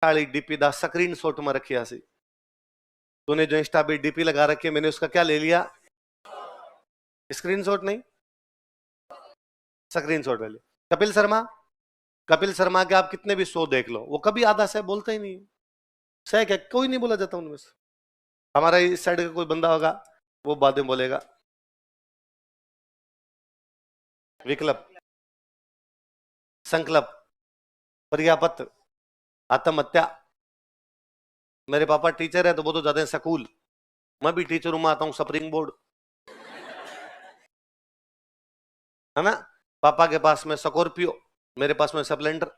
काली DP दा screenshot में रखिया सी। तूने जो इंस्टा पे डीपी लगा रखी है, मैंने उसका क्या ले लिया? स्क्रीनशॉट नहीं, स्क्रीनशॉट ले लिया। कपिल शर्मा के आप कितने भी शो देख लो, वो कभी आधा सह बोलता ही नहीं है। सह क्या, कोई नहीं बोला जाता उनमें से। हमारा इस साइड का कोई बंदा होगा, वो बाद में बोलेगा विकल्प, संकल्प, पर्यापत, आत्महत्या। मेरे पापा टीचर है तो वो तो जाते हैं स्कूल। मैं भी टीचर हूं, मैं आता हूं स्प्रिंग बोर्ड, है ना। पापा के पास में स्कॉर्पियो, मेरे पास में स्प्लेंडर।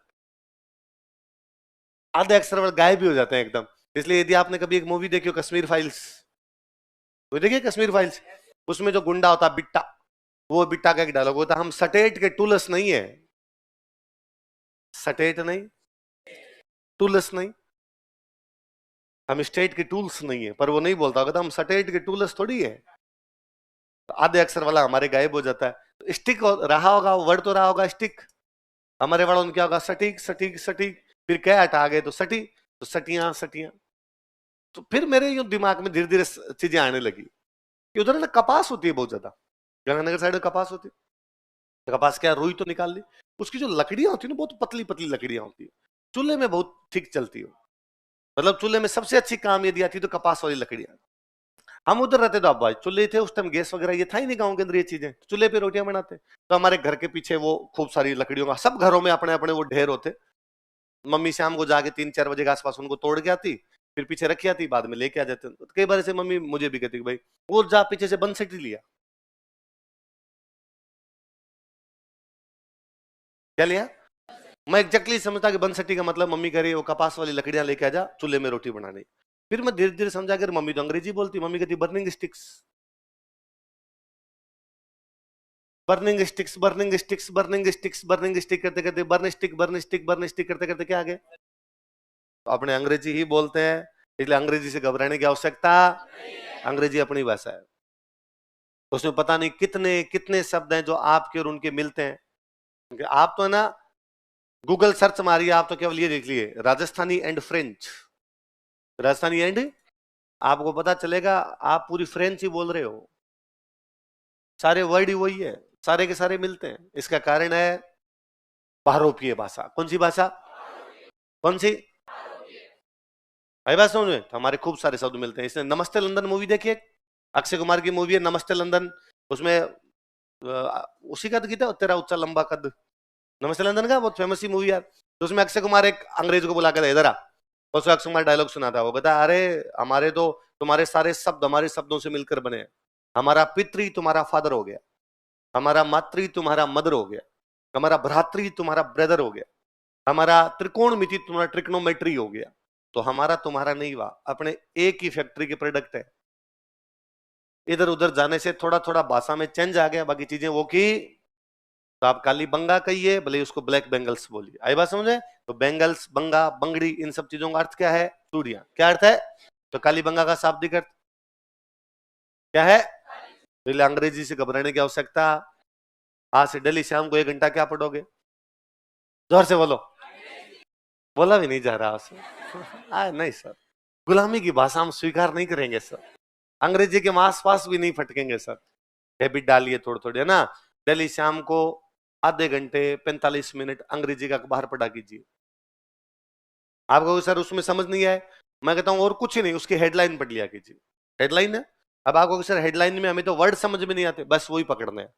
आधे अक्षर वर्ड गायब भी हो जाते हैं एकदम। इसलिए यदि आपने कभी एक मूवी देखी हो कश्मीर फाइल्स, वो देखिए कश्मीर फाइल्स, उसमें जो गुंडा होता बिट्टा, वो बिट्टा का एक डायलॉग होता, हम सटेट के टूलस नहीं है। सटेट नहीं, टूलस नहीं, हम स्टेट के टूल्स नहीं है, पर वो नहीं बोलता होगा, हम सटेट के टूलस थोड़ी है। तो आधे अक्षर वाला हमारे गायब हो जाता है। तो स्टिक रहा होगा, वर्ड तो रहा होगा स्टिक। हमारे वालों ने क्या होगा, सटीक सटीक सटीक, फिर क्या हटा गए तो सटी, तो सटियां सटियां। तो फिर मेरे यूं दिमाग में धीरे धीरे चीजें आने लगी कि उधर ना कपास होती है बहुत ज्यादा, गंगानगर साइड में कपास होती है। तो कपास क्या, रुई तो निकाल ली, उसकी जो लकड़ियां होती है ना बहुत पतली पतली लकड़ियां होती है, चूल्हे में बहुत ठीक चलती हो। मतलब चूल्हे में सबसे अच्छी काम यदि आती तो कपास वाली लकड़ियां। हम उधर रहते तो अब भाई चूल्हे थे उस टाइम, गैस वगैरह ये था ही नहीं गाँव के अंदर, ये चीजें चूल्हे पे रोटियां बनाते। तो हमारे घर के पीछे वो खूब सारी लकड़ियों का, सब घरों में अपने अपने वो ढेर होते। मम्मी शाम को जाके 3-4 बजे के आसपास उनको तोड़ के आती, फिर पीछे रखी आती, बाद में लेके आ जाते। तो कई बार ऐसे मम्मी मुझे भी कहती भाई वो जा पीछे से बंसटी लिया। क्या लिया? मैं एग्जैक्टली समझता कि बंसटी का मतलब मम्मी कह रही है वो कपास वाली लकड़ियां लेके आ जा चूल्हे में रोटी बनाने। फिर मैं धीरे धीरे समझा कि मम्मी तो अंग्रेजी बोलती, मम्मी कहती burning sticks, burning sticks, burning sticks, burning sticks, burning stick करते करते burn stick, burn stick, burn stick करते करते क्या आ गए? तो अपने अंग्रेजी ही बोलते हैं, इसलिए अंग्रेजी से घबराने की आवश्यकता। अंग्रेजी अपनी भाषा है, उसमें पता नहीं कितने कितने शब्द हैं जो आपके और उनके मिलते हैं। क्योंकि आप तो है ना, गूगल सर्च मारिए, आप तो केवल ये देख लिए Rajasthani and French, Rajasthani and, आपको पता चलेगा आप पूरी फ्रेंच ही बोल रहे हो। सारे वर्ड ही वही है, सारे के सारे मिलते हैं। इसका कारण है बहुरूपीय भाषा। कौन सी भाषा? कौन सी? आई बात समझ में? तो हमारे खूब सारे शब्द मिलते हैं। इसने नमस्ते लंदन मूवी देखी है, अक्षय कुमार की मूवी है नमस्ते लंदन। उसमें उसी का तो गीत है, तेरा उच्चा लंबा कद, नमस्ते लंदन का बहुत फेमस ही मूवी यार। तो उसमें अक्षय कुमार एक अंग्रेज को बुला कर इधर आ, और उसमें अक्षय कुमार डायलॉग सुनाता, वो कहता अरे हमारे तो, तुम्हारे सारे शब्द हमारे शब्दों से मिलकर बने हैं। हमारा पितृ तुम्हारा फादर हो गया, हमारा मातृ तुम्हारा मदर हो गया, हमारा भ्रातृ तुम्हारा ब्रदर हो गया, हमारा त्रिकोणमिति तुम्हारा ट्रिग्नोमेट्री हो गया। तो हमारा तुम्हारा नहीं हुआ, अपने एक ही फैक्ट्री के प्रोडक्ट है। इधर उधर जाने से थोड़ा थोड़ा भाषा में चेंज आ गया, बाकी चीजें वो की। तो आप काली बंगा कहिए, भले उसको ब्लैक बेंगल्स बोलिए। आई बात समझे? तो बेंगल्स, बंगा, बंगड़ी, इन सब चीजों का अर्थ क्या है? चूड़ियां। क्या अर्थ है? तो काली बंगा का शाब्दिक अर्थ क्या है? पहले अंग्रेजी से घबराने की आवश्यकता। आज से डेली शाम को 1 घंटा क्या पढ़ोगे? जोर से बोलो। बोला भी नहीं जा रहा उसे। नहीं सर, गुलामी की भाषा हम स्वीकार नहीं करेंगे सर, अंग्रेजी के आस पास भी नहीं फटकेंगे सर। हैबिट डालिए थोड़ी थोड़ी, है ना। डेली शाम को आधे घंटे 45 मिनट अंग्रेजी का अखबार पढ़ा कीजिए। आपको सर उसमें समझ नहीं आए, मैं कहता हूं और कुछ ही नहीं, उसकी हेडलाइन पढ़ लिया कीजिए। हेडलाइन है, अब आपको सर हेडलाइन में हमें तो वर्ड समझ में नहीं आते, बस वही पकड़ने हैं।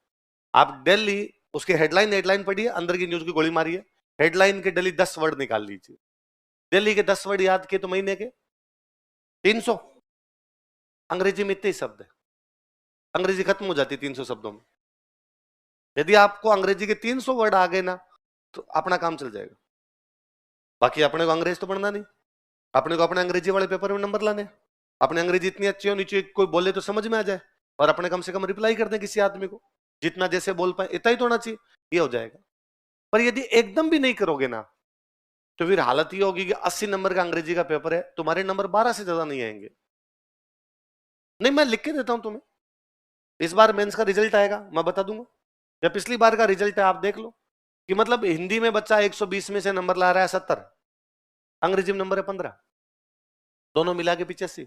आप डेली उसके हेडलाइन हेडलाइन पढ़िए, अंदर की न्यूज की गोली मारिए, हेडलाइन के डेली 10 वर्ड निकाल लीजिए। दिल्ली के 10 वर्ड याद किए तो महीने के 300। अंग्रेजी में इतने ही शब्द है, अंग्रेजी खत्म हो जाती है 300 शब्दों में। यदि आपको अंग्रेजी के 300 वर्ड आ गए ना, तो अपना काम चल जाएगा। बाकी अपने को अंग्रेज तो पढ़ना नहीं, अपने को अपने अंग्रेजी वाले पेपर में नंबर लाने। अपनी अंग्रेजी इतनी अच्छी हो नीचे कोई बोले तो समझ में आ जाए, और अपने कम से कम रिप्लाई कर दें किसी आदमी को, जितना जैसे बोल पाए इतना ही तो होना चाहिए, ये हो जाएगा। पर यदि एकदम भी नहीं करोगे ना, तो फिर हालत ये होगी कि 80 नंबर का अंग्रेजी का पेपर है, तुम्हारे नंबर 12 से ज्यादा नहीं आएंगे। नहीं, मैं लिख के देता हूं तुम्हें, इस बार मेंस का रिजल्ट आएगा मैं बता दूंगा, या पिछली बार का रिजल्ट है आप देख लो, कि मतलब हिंदी में बच्चा 120 में से नंबर ला रहा है 70, अंग्रेजी में नंबर है 15, दोनों मिला के 85।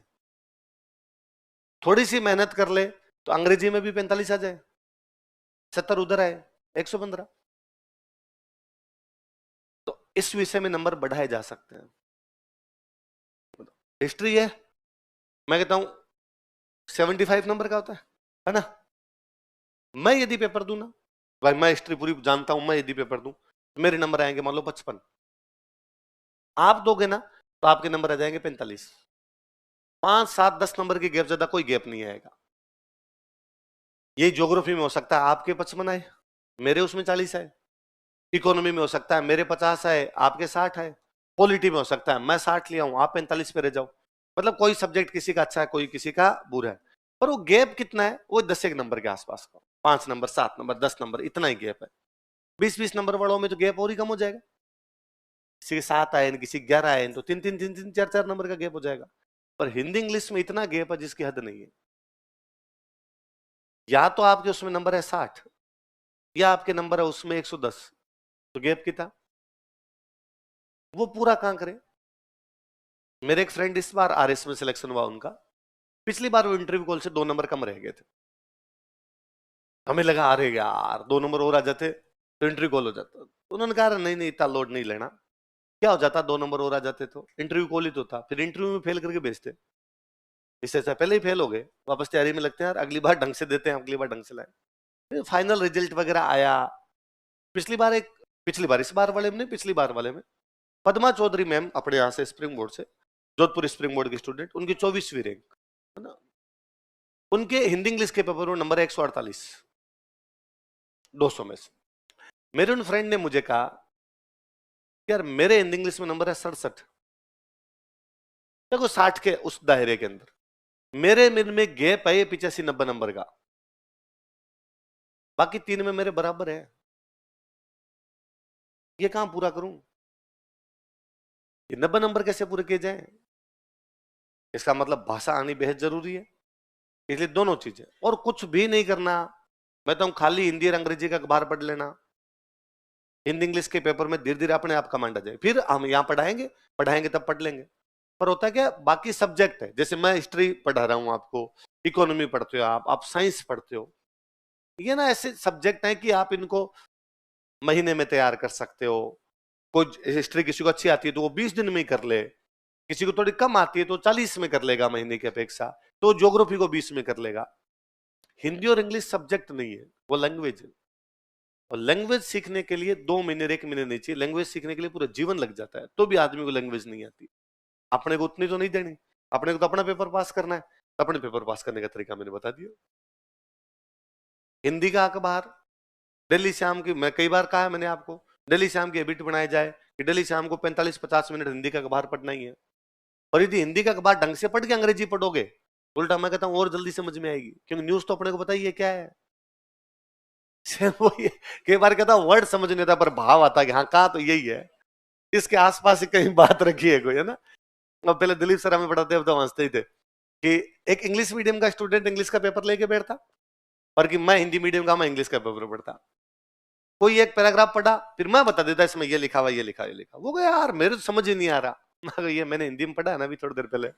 थोड़ी सी मेहनत कर ले तो अंग्रेजी में भी 45 आ जाए, 70 उधर आए, 115। तो इस विषय में नंबर बढ़ाए जा सकते हैं। हिस्ट्री है, मैं कहता हूं 75 नंबर का होता है ना। मैं यदि पेपर दूं ना भाई, मैं हिस्ट्री पूरी जानता हूं, मैं यदि पेपर दूं तो मेरे नंबर आएंगे मान लो 55, आप दोगे ना तो आपके नंबर आ जाएंगे 45। 5, 7, 10 नंबर की गैप, ज्यादा कोई गैप नहीं आएगा। ये ज्योग्राफी में हो सकता है आपके 55 आए, मेरे उसमें 40 आए। इकोनॉमी में हो सकता है मेरे 50 आए, आपके 60 आए। पॉलिटी में हो सकता है मैं 60 लिया हूं, आप 45 पे रह जाओ। मतलब कोई सब्जेक्ट किसी का अच्छा है, कोई किसी का बुरा है, पर वो गैप कितना है, वो 10 एक नंबर के आसपास का, 5 नंबर, 7 नंबर, 10 नंबर, इतना ही गैप है। 20-20 नंबर वालों में तो गैप और ही कम हो जाएगा। किसी के 7 आए, किसी के 11 आए, तो 3-3, 4-4 नंबर का गैप हो जाएगा। पर हिंदी इंग्लिश में इतना गैप है जिसकी हद नहीं है। या तो आपके उसमें नंबर है 60, या आपके नंबर है उसमें 110, तो गैप कितना, वो पूरा कहां करे। मेरे एक फ्रेंड इस बार आरएस में सिलेक्शन हुआ उनका, पिछली बार वो इंटरव्यू कॉल से 2 नंबर कम रह गए थे। हमें लगा अरे यार 2 नंबर और आ जाते तो इंटरव्यू कॉल हो जाता, तो उन्होंने कहा नहीं नहीं इतना लोड नहीं लेना। क्या हो जाता, 2 नंबर और आ जाते तो इंटरव्यू कॉल ही तो था, फिर इंटरव्यू में फेल करके भेजते। इससे अच्छा पहले ही फेल हो गए, वापस तैयारी में लगते हैं यार, अगली बार ढंग से देते हैं, अगली बार ढंग से लाए। फिर फाइनल रिजल्ट वगैरह आया। पिछली बार एक, पिछली बार, इस बार वाले में नहीं, पिछली बार वाले में पद्मा चौधरी मैम अपने यहाँ से स्प्रिंग बोर्ड से, जोधपुर स्प्रिंग बोर्ड की स्टूडेंट, उनकी 24वीं रैंक है ना। उनके हिंदी इंग्लिश के पेपर में नंबर 148 200 में से। मेरे उन फ्रेंड ने मुझे कहा यार मेरे हिंदी इंग्लिश में नंबर है 67, देखो 60 के उस दायरे के अंदर, मेरे में गैप है 85-90 नंबर का, बाकी 3 में मेरे बराबर है। ये कहां पूरा करूं, ये 90 नंबर कैसे पूरे किए जाए। इसका मतलब भाषा आनी बेहद जरूरी है, इसलिए दोनों चीजें, और कुछ भी नहीं करना। मैं तो खाली हिंदी और अंग्रेजी का अखबार पढ़ लेना, हिंदी इंग्लिश के पेपर में धीरे धीरे अपने आप कमांड आ जाए, फिर हम यहाँ पढ़ाएंगे, पढ़ाएंगे तब पढ़ लेंगे। पर होता क्या, बाकी सब्जेक्ट है, जैसे मैं हिस्ट्री पढ़ा रहा हूं आपको, इकोनॉमी पढ़ते हो आप साइंस पढ़ते हो, ये ना ऐसे सब्जेक्ट हैं कि आप इनको महीने में तैयार कर सकते हो। कोई हिस्ट्री किसी को अच्छी आती है तो वो 20 दिन में ही कर ले, किसी को थोड़ी कम आती है तो 40 में कर लेगा महीने की अपेक्षा, तो ज्योग्राफी को 20 में कर लेगा। हिंदी और इंग्लिश सब्जेक्ट नहीं है, वो लैंग्वेज है। और लैंग्वेज सीखने के लिए 2 महीने 1 महीने नहीं चाहिए, लैंग्वेज सीखने के लिए पूरा जीवन लग जाता है, तो भी आदमी को लैंग्वेज नहीं आती। अपने को उतनी तो नहीं देनी, अपने को तो अपना पेपर पास करना है, अपने पेपर पास करने का तरीका मैंने बता दिया। हिंदी का अखबार डेली शाम की, मैं कई बार कहा है मैंने आपको, डेली शाम की हैबिट बनाई जाए कि डेली शाम को 45-50 मिनट हिंदी का अखबार पढ़ना ही है। और यदि हिंदी का अखबार ढंग से पढ़ के अंग्रेजी पढ़ोगे, उल्टा मैं कहता हूं और जल्दी समझ में आएगी, क्योंकि न्यूज तो अपने को पता ही है क्या है। वो ये कई बार कहता वर्ड समझ नहीं आता, पर भाव आता कि हाँ कहा तो यही है, इसके आसपास ही कहीं बात रखी है कोई, है ना। और पहले दिलीप सर हमें पढ़ाते तो हंसते ही थे कि एक इंग्लिश मीडियम का स्टूडेंट इंग्लिश का पेपर लेके बैठता, और कि मैं हिंदी मीडियम का, मैं इंग्लिश का पेपर पढ़ता। कोई एक पैराग्राफ पढ़ा, फिर मैं बता देता इसमें ये लिखा हुआ, ये लिखा, ये लिखा। वो कहा यार मेरे तो समझ ही नहीं आ रहा, मैं ये मैंने हिंदी में पढ़ा है ना अभी थोड़ी देर पहले।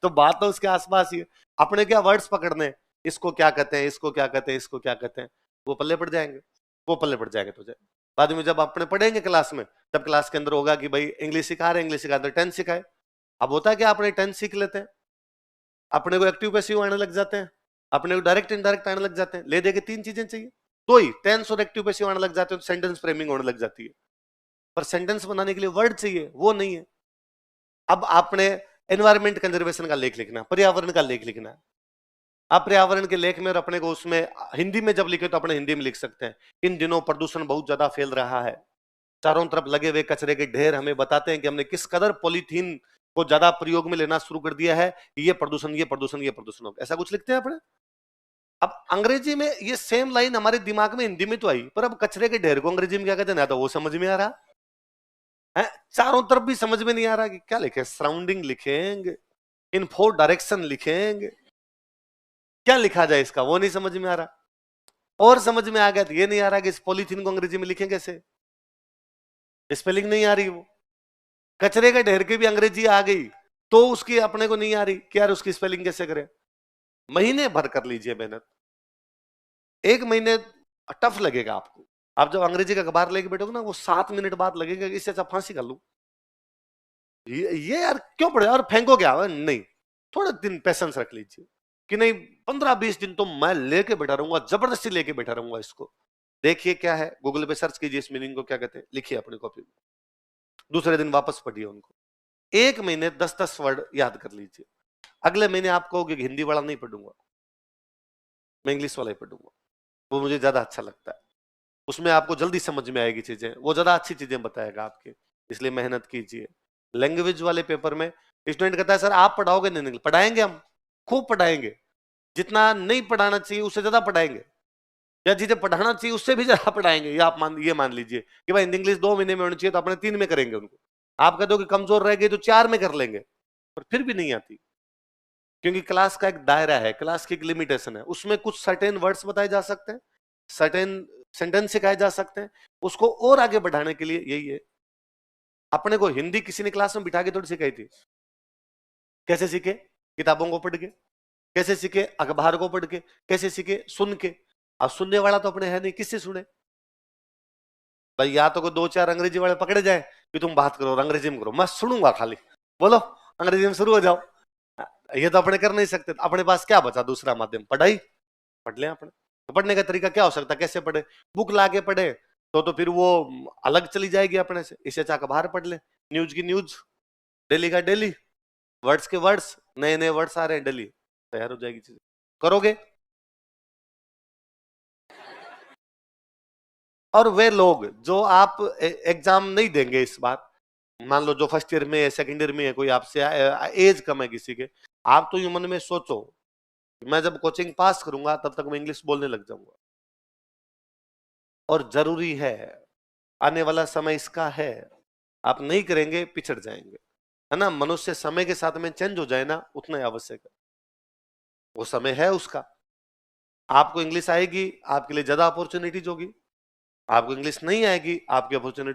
तो बात तो उसके आसपास ही है, अपने क्या वर्ड्स पकड़ने, इसको क्या कहते हैं, इसको क्या कहते हैं, इसको क्या कहते हैं, वो पल्ले पड़ जाएंगे, वो पल्ले पड़ जाएंगे तुझे। बाद में जब अपने पढ़ेंगे क्लास में, तब क्लास के अंदर होगा कि भाई इंग्लिश सिखा रहे, इंग्लिश सिखा रहे, टेंस सिखाए। अब होता है कि अपने टेंस सीख लेते हैं, अपने को एक्टिव पैसिव आने लग जाते हैं, अपने को डायरेक्ट इनडायरेक्ट आने लग जाते हैं, ले दे के 3 चीजें चाहिए, तो ही टेंस और एक्टिव पैसिव आने लग जाते हैं, तो सेंटेंस फ्रेमिंग होने लग जाती है। पर सेंटेंस बनाने के लिए वर्ड चाहिए, वो नहीं है। अब आपने एनवायरमेंट कंजर्वेशन का लेख लिखना, पर्यावरण का लेख लिखना है, आप पर्यावरण के लेख में और अपने को उसमें हिंदी में जब लिखे तो अपने हिंदी में लिख सकते हैं, इन दिनों प्रदूषण बहुत ज्यादा फैल रहा है, चारों तरफ लगे हुए कचरे के ढेर हमें बताते हैं कि हमने किस कदर पॉलीथीन को ज्यादा प्रयोग में लेना शुरू कर दिया है, ये प्रदूषण, ये प्रदूषण, ये प्रदूषण होगा, ऐसा कुछ लिखते हैं अपने। अब अंग्रेजी में ये सेम लाइन हमारे दिमाग में हिंदी में तो आई, पर अब कचरे के ढेर को अंग्रेजी में क्या कहते हैं ना, तो वो समझ में आ रहा है, चारों तरफ भी समझ में नहीं आ रहा कि क्या लिखे, सराउंडिंग लिखेंगे, इन 4 डायरेक्शन लिखेंगे, क्या लिखा जाए इसका, वो नहीं समझ में आ रहा। और समझ में आ गया तो ये नहीं आ रहा कि इस पॉलीथीन को अंग्रेजी में लिखें कैसे, स्पेलिंग नहीं आ रही वो। कचरे के ढेर की भी अंग्रेजी आ गई तो उसकी अपने को नहीं आ रही कि यार उसकी स्पेलिंग कैसे करें। महीने भर कर लीजिए मेहनत, 1 महीने टफ लगेगा आपको। आप जब अंग्रेजी का अखबार लेके बैठोगे ना, वो 7 मिनट बाद लगेगा कि इससे अच्छा फांसी कर लूं। ये यार क्यों पढ़े और फेंको क्या, नहीं, थोड़े दिन पेशेंस रख लीजिए कि नहीं 15-20 दिन तो मैं लेके बैठा रहूंगा, जबरदस्ती लेके बैठा रहूंगा इसको। देखिए क्या है, गूगल पे सर्च कीजिए इस मीनिंग को क्या कहते हैं, लिखिए अपनी कॉपी में, दूसरे दिन वापस पढ़िए उनको। 1 महीने 10-10 वर्ड याद कर लीजिए। अगले महीने आप कहोगे कि हिंदी वाला नहीं पढ़ूंगा, मैं इंग्लिश वाला ही पढ़ूंगा, वो मुझे ज्यादा अच्छा लगता है, उसमें आपको जल्दी समझ में आएगी चीजें, वो ज्यादा अच्छी चीजें बताएगा आपके, इसलिए मेहनत कीजिए। लैंग्वेज वाले पेपर में स्टूडेंट कहता है सर आप पढ़ाओगे नहीं, पढ़ाएंगे, हम खूब पढ़ाएंगे, जितना नहीं पढ़ाना चाहिए उससे ज्यादा पढ़ाएंगे, या जिसे पढ़ाना चाहिए उससे भी ज्यादा पढ़ाएंगे। ये मान लीजिए कि भाई इंग्लिश 2 महीने में होनी चाहिए तो अपने 3 में करेंगे उनको, आप कह दो कि कमजोर रह गई तो 4 में कर लेंगे, पर फिर भी नहीं आती, क्योंकि क्लास का एक दायरा है, क्लास की एक लिमिटेशन है, उसमें कुछ सर्टेन वर्ड्स बताए जा सकते हैं, सर्टेन सेंटेंस सिखाए जा सकते हैं, उसको और आगे बढ़ाने के लिए यही है। अपने को हिंदी किसी ने क्लास में बिठा के थोड़ी सिखाई थी, कैसे सीखे, किताबों को पढ़ के, कैसे सीखे अखबार को पढ़ के, कैसे सीखे सुन के। अब सुनने वाला तो अपने है नहीं, किससे सुने भाई, या तो कोई 2-4 अंग्रेजी वाले पकड़े जाए कि तुम बात करो और अंग्रेजी में करो, मैं सुनूंगा खाली, बोलो अंग्रेजी में शुरू हो जाओ, ये तो अपने कर नहीं सकते। अपने पास क्या बचा दूसरा माध्यम, पढ़ाई, पढ़ लें अपने। तो पढ़ने का तरीका क्या हो सकता है, कैसे पढ़े, बुक ला के पढ़े तो फिर वो अलग चली जाएगी अपने से, इससे अच्छा अखबार पढ़ ले, न्यूज की न्यूज, डेली का डेली, वर्ड्स के वर्ड्स, नए नए वर्ड्स आ रहे हैं डेली, तैयार हो जाएगी चीजें, करोगे। और वे लोग जो आप एग्जाम नहीं देंगे इस बार, मान लो जो फर्स्ट ईयर में है, सेकंड ईयर में है, कोई आपसे एज कम है किसी के, आप तो ये मन में सोचो मैं जब कोचिंग पास करूंगा तब तक मैं इंग्लिश बोलने लग जाऊंगा, और जरूरी है, आने वाला समय इसका है, आप नहीं करेंगे पिछड़ जाएंगे, है ना। मनुष्य समय के साथ में चेंज हो जाए ना, उतना ही आवश्यक है, वो समय है उसका। आपको इंग्लिश आएगी आपके लिए ज्यादा अपॉर्चुनिटीज होगी, आपको इंग्लिश नहीं आएगी आपकी अपॉर्चुनिटी